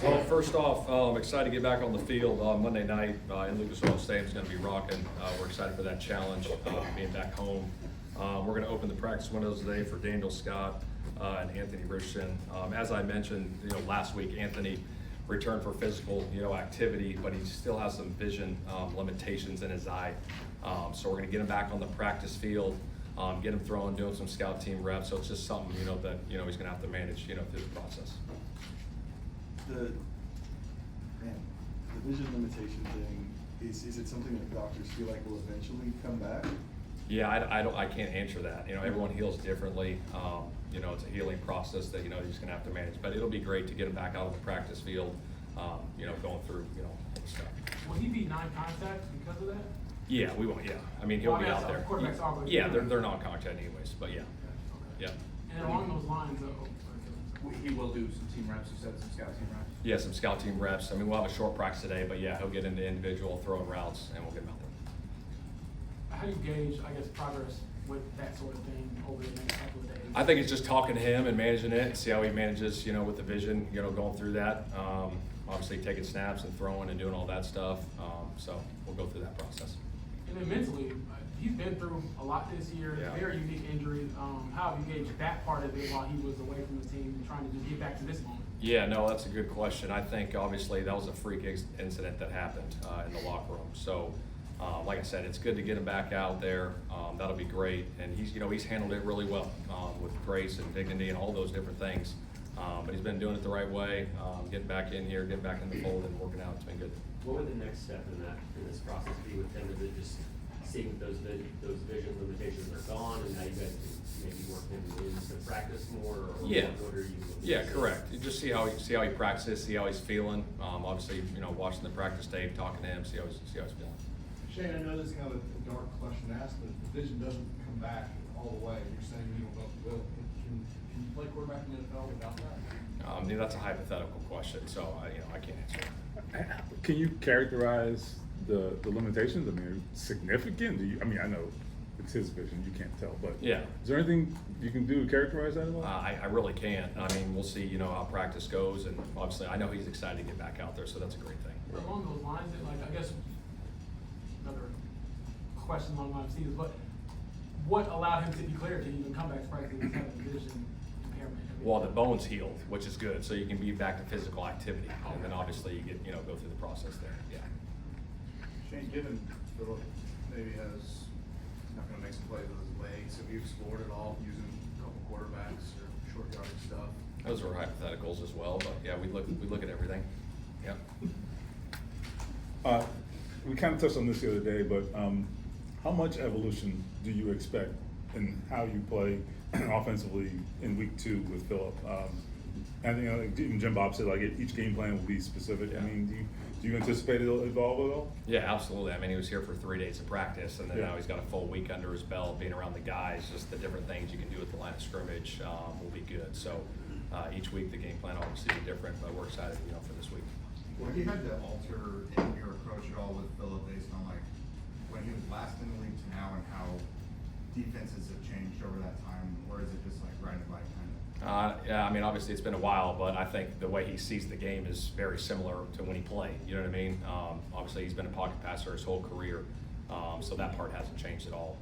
Well, first off, I'm excited to get back on the field on Monday night in Lucas Oil Stadium. It's going to be rocking. We're excited for that challenge, being back home. We're going to open the practice windows today for Daniel Scott and Anthony Richardson. As I mentioned, last week, Anthony returned for physical, activity, but he still has some vision limitations in his eye. So we're going to get him back on the practice field, get him throwing, doing some scout team reps. So it's just something, that he's going to have to manage, through the process. The vision limitation thing, is it something that doctors feel like will eventually come back? Yeah, I can't answer that. Everyone heals differently. It's a healing process that, you're just gonna have to manage. But it'll be great to get him back out on the practice field, going through, stuff. Will he be non-contact because of that? Yeah, we won't, yeah. I mean, he'll be out there. Quarterbacks are, Yeah, they're non-contact anyways, but yeah. Okay. Yeah. And along those lines, though, He will do some team reps, you said some scout team reps? Yeah, some scout team reps. I mean, we'll have a short practice today, but yeah, he'll get into individual throwing routes and we'll get him out there. how do you gauge, progress with that sort of thing over the next couple of days? I think it's just talking to him and managing it and see how he manages, with the vision, going through that. Obviously taking snaps and throwing and doing all that stuff. So we'll go through that process. And then mentally, he's been through a lot this year, Yeah. very unique injury. How have you gauged that part of it while he was away from the team and trying to just get back to this moment? Yeah, no, that's a good question. I think obviously that was a freak incident that happened in the locker room. So, like I said, it's good to get him back out there. That'll be great. And he's handled it really well with grace and dignity and all those different things. But he's been doing it the right way, getting back in here, getting back in the fold and working out. It's been good. What would the next step in this process be with him? Is it just seeing those vision limitations are gone, and now you guys can maybe work him into practice more? Or Yeah. What are you? Yeah, correct. You just see how he practices, see how he's feeling. Obviously, watching the practice tape, talking to him, see how he's feeling. Shane, I know this is kind of a dark question to ask, but the vision doesn't come back all the way. You're saying you don't know if it will. Can you play quarterback in the NFL without that? That's a hypothetical question, so I can't answer it. Can you characterize the limitations? I mean, significant? I know it's his vision, you can't tell, but Yeah. is there anything you can do to characterize that at all? I really can't. I mean, we'll see, how practice goes, and obviously, I know he's excited to get back out there, so that's a great thing. Along those lines, I guess another question along the lines of Steve's, but what allowed him to be cleared to even come back to practice with having vision impairment? Well, the bone's healed, which is good, so you can be back to physical activity, and then obviously you get, go through the process there. Yeah. Shane, given Philip maybe not going to make some plays with his legs, have you explored at all using a couple quarterbacks or short yardage stuff? Those are hypotheticals as well, but yeah, we look at everything. Yeah. We kind of touched on this the other day, but how much evolution do you expect in how you play offensively in week 2 with Philip? And even Jim Bob said each game plan will be specific. Yeah. I mean, do you anticipate it'll evolve at all? Yeah, absolutely. I mean, he was here for 3 days of practice, and then Yeah. now he's got a full week under his belt, being around the guys. Just the different things you can do at the line of scrimmage will be good. So each week the game plan will obviously be different, but we're excited, for this week. Have you had to alter in your approach at all with Philip based on when he was last in the league to now and how defenses have changed over that time, or is it just riding the bike kind of? Yeah, I mean, obviously it's been a while, but I think the way he sees the game is very similar to when he played. You know what I mean? Obviously he's been a pocket passer his whole career, so that part hasn't changed at all.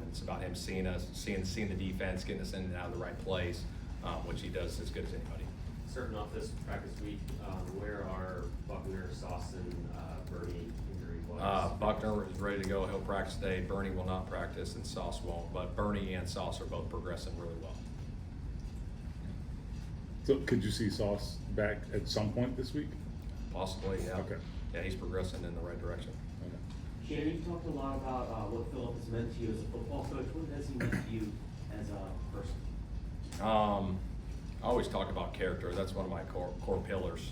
It's about him seeing us, seeing the defense, getting us in and out of the right place, which he does as good as anybody. Starting off this practice week, where are Buckner, Sauce, and Bernie injury-wise? Buckner is ready to go. He'll practice today. Bernie will not practice, and Sauce won't. But Bernie and Sauce are both progressing really well. So could you see Sauce back at some point this week? Possibly, yeah. Okay. Yeah, he's progressing in the right direction. Okay. Shannon, you've talked a lot about what Philip has meant to you as a football coach. What has he meant to you as a person? I always talk about character. That's one of my core pillars.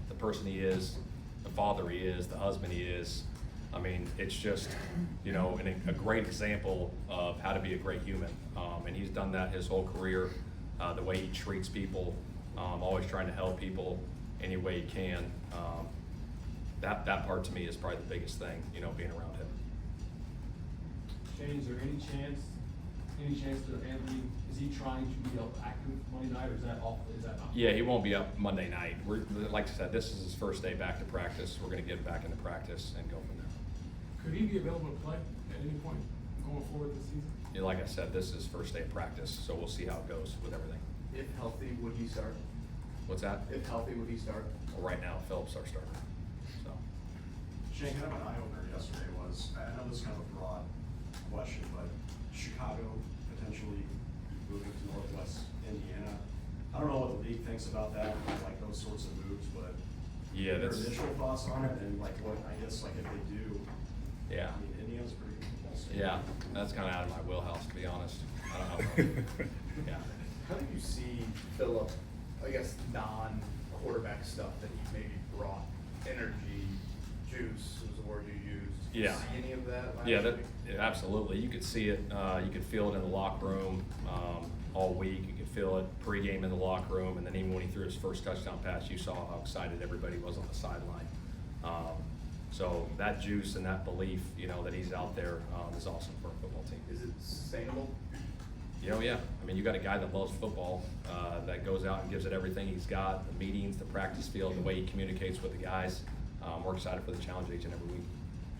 The person he is, the father he is, the husband he is. I mean, it's just, a great example of how to be a great human. And he's done that his whole career. The way he treats people, always trying to help people any way he can. That part to me is probably the biggest thing, being around him. Shane, is there any chance any chance that Anthony, is he trying to be active Monday night, or is that off, is that not? Yeah, he won't be up Monday night. Like I said, this is his first day back to practice. We're gonna get him back into practice and go from there. Could he be available to play at any point going forward this season? Yeah, like I said, this is his first day of practice, so we'll see how it goes with everything. If healthy, would he start? What's that? If healthy, would he start? Well, right now, Phillips our starter, so. Shane, kind of an eye-opener yesterday was, I know this is kind of a broad question, but Chicago potentially moving to Northwest Indiana. I don't know what the league thinks about that, like those sorts of moves, but Yeah, your that's, initial thoughts on it, and like what, I guess, like if they do, yeah, I mean, Indiana's a pretty good football state. yeah, that's kind of out of my wheelhouse, to be honest. I don't know. Yeah. How do you see Phillip, I guess, non-quarterback stuff that he maybe brought? Energy, juice was the word you used. Did you Yeah. see any of that last Yeah, that, week? yeah, absolutely. You could see it, you could feel it in the locker room, all week. You could feel it pregame in the locker room, and then even when he threw his first touchdown pass, you saw how excited everybody was on the sideline. So that juice and that belief, that he's out there, is awesome for a football team. Is it sustainable? Yeah. I mean, you got a guy that loves football, that goes out and gives it everything he's got, the meetings, the practice field, the way he communicates with the guys. We're excited for the challenge each and every week.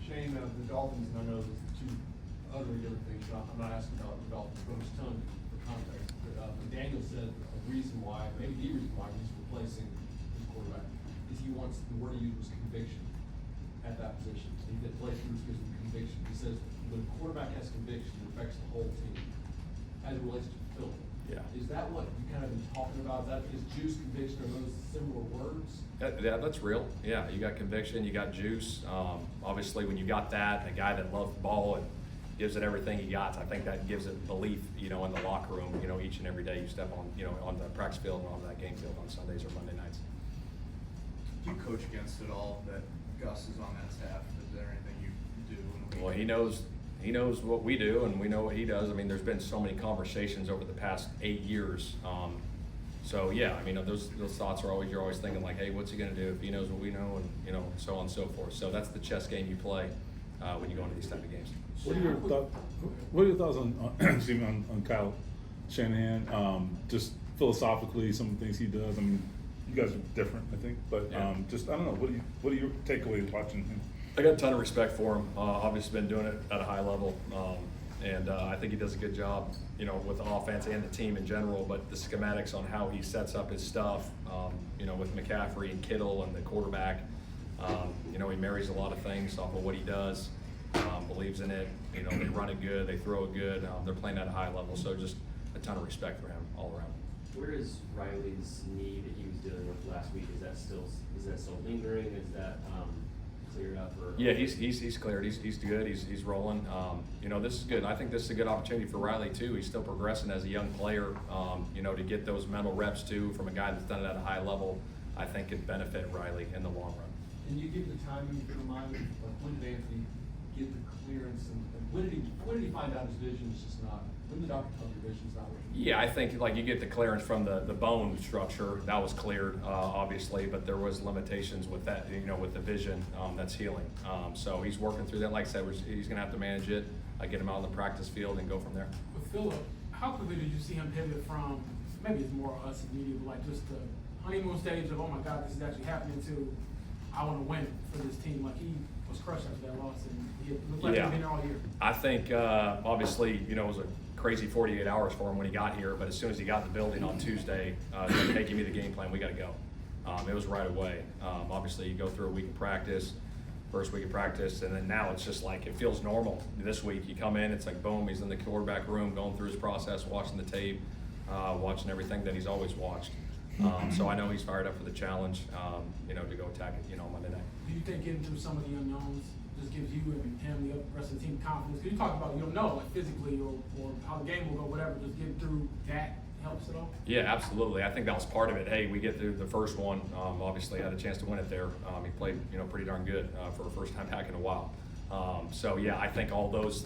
Shane, the Dolphins, and I know there's two utterly different things, but I'm not asking about the Dolphins, but I'm just telling you for context. But Daniel said a reason why, maybe the reason why he's replacing his quarterback is he wants, the word he used was conviction at that position. He did play through gives him conviction. He says when a quarterback has conviction, it affects the whole team as it relates to Phil. Yeah. Is that what you kind of been talking about? Is juice, conviction, are those similar words? Yeah, that's real. Yeah, you got conviction, you got juice. Obviously, when you got that, a guy that loves the ball and gives it everything he got, I think that gives it belief, in the locker room, each and every day you step on, on the practice field and on that game field on Sundays or Monday nights. Do you coach against it all that Gus is on that staff? Is there anything you do? in the Well, week? he knows what we do, and we know what he does. I mean, there's been so many conversations over the past 8 years. So yeah, I mean, those thoughts are always, you're always thinking like, hey, what's he gonna do if he knows what we know, and so on and so forth. So that's the chess game you play when you go into these type of games. What are your thoughts on excuse me, on Kyle Shanahan? Just philosophically, some of the things he does. I mean, you guys are different, I think, but Yeah. just I don't know. What are your takeaways watching him? I got a ton of respect for him. Obviously been doing it at a high level. And I think he does a good job, with the offense and the team in general, but the schematics on how he sets up his stuff, with McCaffrey and Kittle and the quarterback, he marries a lot of things off of what he does, believes in it, they run it good, they throw it good, they're playing at a high level, so just a ton of respect for him all around. Where is Riley's knee that he was dealing with last week? Is that still lingering? Is that cleared up? Or Yeah, he's cleared. He's good. He's rolling. This is good. I think this is a good opportunity for Riley too. He's still progressing as a young player. To get those mental reps too from a guy that's done it at a high level, I think could benefit Riley in the long run. Can you give the timing to remind me, when did Anthony get the clearance, and when did he find out his vision is just not, when did the doctor tell your vision's not working? Yeah, I think like you get the clearance from the bone structure, that was cleared, obviously, but there was limitations with that, with the vision that's healing. So he's working through that. Like I said, he's gonna have to manage it, get him out on the practice field and go from there. With Phillip, how quickly did you see him pivot from, maybe it's more us in media, but like just the honeymoon stage of, oh my God, this is actually happening, to I want to win for this team. Like he was crushed after that loss, and he looked like he'd been there all year. I think, obviously, it was a crazy 48 hours for him when he got here, but as soon as he got in the building on Tuesday, he said, hey, give me the game plan, we gotta go. It was right away. Obviously, you go through a week of practice, first week of practice, and then now it's just like, it feels normal. This week, you come in, it's like, boom, he's in the quarterback room, going through his process, watching the tape, watching everything that he's always watched. So I know he's fired up for the challenge, to go attack it, Monday night. Do you think getting through some of the unknowns just gives you and him, the rest of the team, confidence? Because you talk about, you don't know, like physically or how the game will go, whatever, just getting through that helps at all? Yeah, absolutely. I think that was part of it. Hey, we get through the first one, obviously had a chance to win it there. He played, pretty darn good for a first time back in a while. So yeah, I think all those,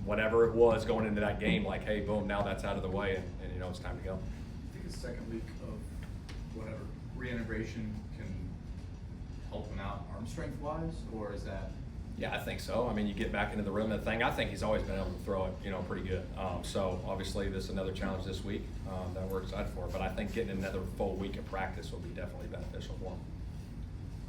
whatever it was going into that game, like, hey, boom, now that's out of the way, and it's time to go. I think the second week of whatever reintegration can help him out arm strength wise, or is that? Yeah, I think so. I mean, you get back into the rhythm of the thing. I think he's always been able to throw it, pretty good. So obviously, this is another challenge this week that we're excited for. But I think getting another full week of practice will be definitely beneficial for him.